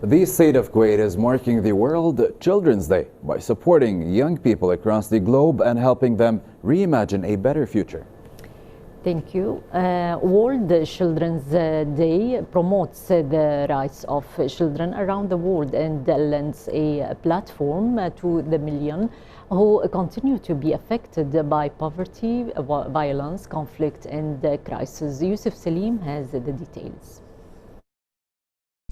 The state of Kuwait is marking the World Children's Day by supporting young people across the globe and helping them reimagine a better future. Thank you. World Children's Day promotes the rights of children around the world and lends a platform to the million who continue to be affected by poverty, violence, conflict and crisis. Yusuf Salim has the details.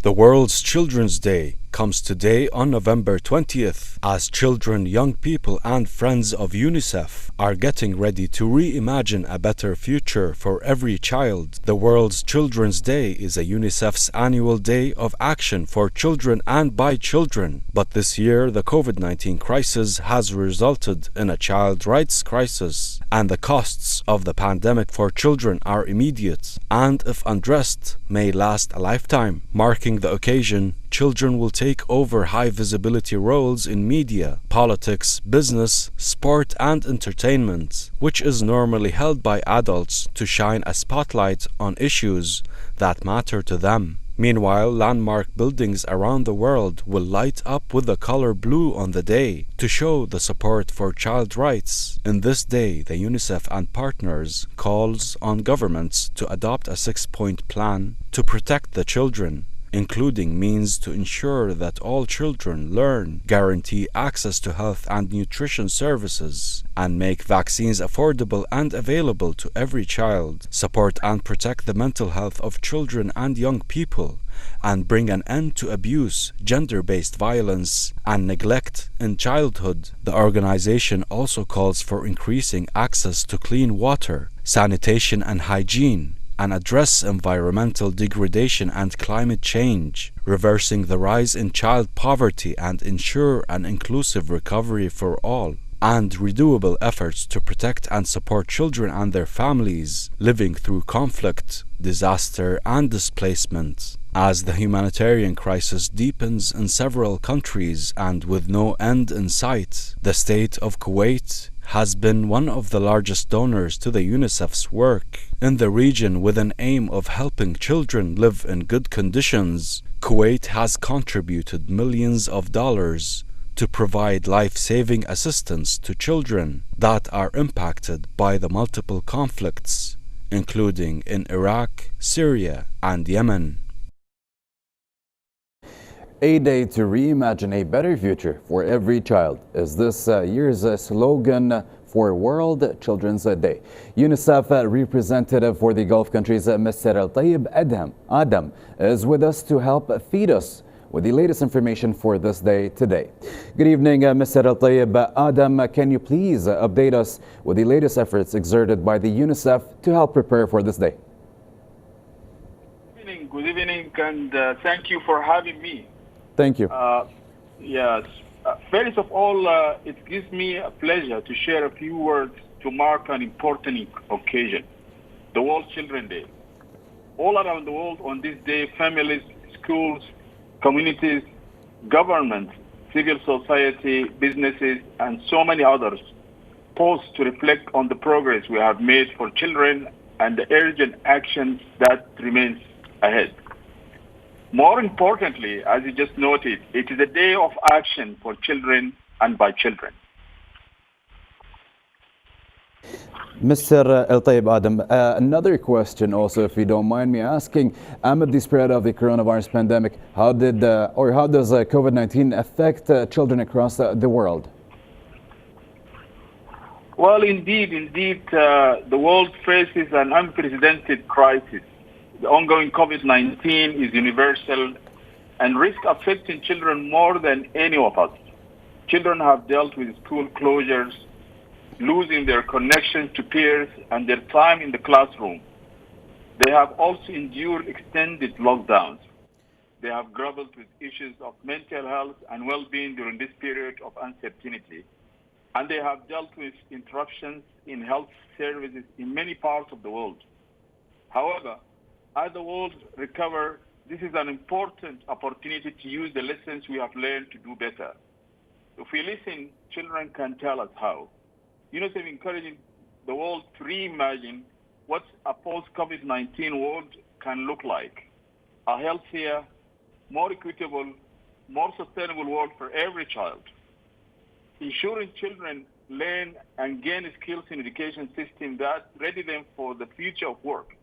The World's Children's Day comes today on November 20th as children, young people and friends of UNICEF are getting ready to reimagine a better future for every child. The World's Children's Day is a UNICEF's annual day of action for children and by children. But this year the COVID-19 crisis has resulted in a child rights crisis, and the costs of the pandemic for children are immediate and, if undressed, may last a lifetime. Marking the occasion, children will take over high visibility roles in media, politics, business, sport and entertainment, which is normally held by adults to shine a spotlight on issues that matter to them. Meanwhile, landmark buildings around the world will light up with the color blue on the day to show the support for child rights. In this day, the UNICEF and partners calls on governments to adopt a 6-point plan to protect the children, including means to ensure that all children learn, guarantee access to health and nutrition services, and make vaccines affordable and available to every child, support and protect the mental health of children and young people, and bring an end to abuse, gender-based violence, and neglect in childhood. The organization also calls for increasing access to clean water, sanitation and hygiene, and address environmental degradation and climate change, reversing the rise in child poverty and ensure an inclusive recovery for all, and redouble efforts to protect and support children and their families living through conflict, disaster and displacement. As the humanitarian crisis deepens in several countries and with no end in sight, the state of Kuwait has been one of the largest donors to the UNICEF's work in the region with an aim of helping children live in good conditions. Kuwait has contributed millions of dollars to provide life-saving assistance to children that are impacted by the multiple conflicts, including in Iraq, Syria, and Yemen. A day to reimagine a better future for every child is this year's slogan for World Children's Day. UNICEF representative for the Gulf countries, Mr. Al-Tayyib Adam, is with us to help feed us with the latest information for this day today. Good evening, Mr. Al-Tayyib Adam. Can you please update us with the latest efforts exerted by the UNICEF to help prepare for this day? Good evening, and thank you for having me. Thank you. Yes. First of all, it gives me a pleasure to share a few words to mark an important occasion, the World Children's Day. All around the world on this day, families, schools, communities, governments, civil society, businesses, and so many others pause to reflect on the progress we have made for children and the urgent actions that remains ahead. More importantly, as you just noted, it is a day of action for children and by children. Mr. Al-Tayyib Adam, another question also, if you don't mind me asking, amid the spread of the coronavirus pandemic, how does COVID-19 affect children across the world? Well, indeed, the world faces an unprecedented crisis. The ongoing COVID-19 is universal and risk affecting children more than any of us. Children have dealt with school closures, losing their connection to peers and their time in the classroom. They have also endured extended lockdowns. They have grappled with issues of mental health and well-being during this period of uncertainty. And they have dealt with interruptions in health services in many parts of the world. However, as the world recovers, this is an important opportunity to use the lessons we have learned to do better. If we listen, children can tell us how. UNICEF encouraging the world to reimagine what a post-COVID-19 world can look like. A healthier, more equitable, more sustainable world for every child. Ensuring children learn and gain skills in education system that ready them for the future of work.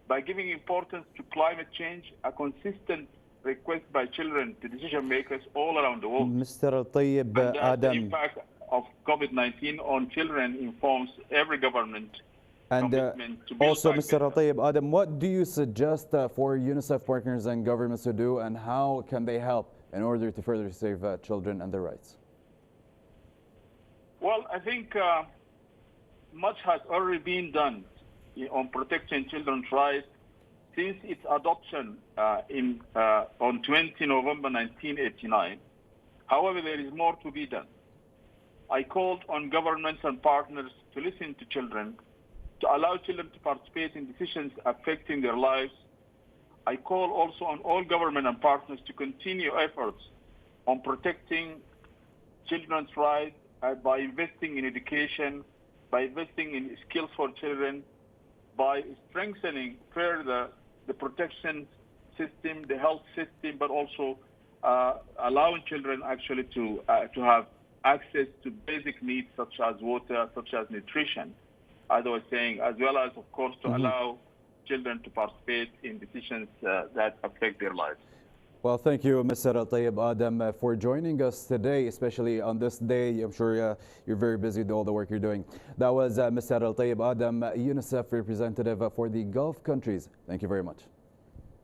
By giving importance to climate change, a consistent request by children to decision makers all around the world. Mr. Tayyib And the Adam. impact of COVID-19 on children informs every government And commitment to build also, back Mr. better. Tayyib Adam, what do you suggest for UNICEF partners and governments to do, and how can they help in order to further save children and their rights? Well, I think much has already been done on protecting children's rights since its adoption on 20 November 1989. However, there is more to be done. I called on governments and partners to listen to children, to allow children to participate in decisions affecting their lives. I call also on all government and partners to continue efforts on protecting children's rights by investing in education, by investing in skills for children, by strengthening further the protection system, the health system, but also allowing children actually to have access to basic needs such as water, such as nutrition, as I was saying, as well as, of course, to allow children to participate in decisions that affect their lives. Well, thank you, Mr. Tayyib Adam, for joining us today, especially on this day. I'm sure you're very busy with all the work you're doing. That was Mr. Tayyib Adam, UNICEF representative for the Gulf countries. Thank you very much.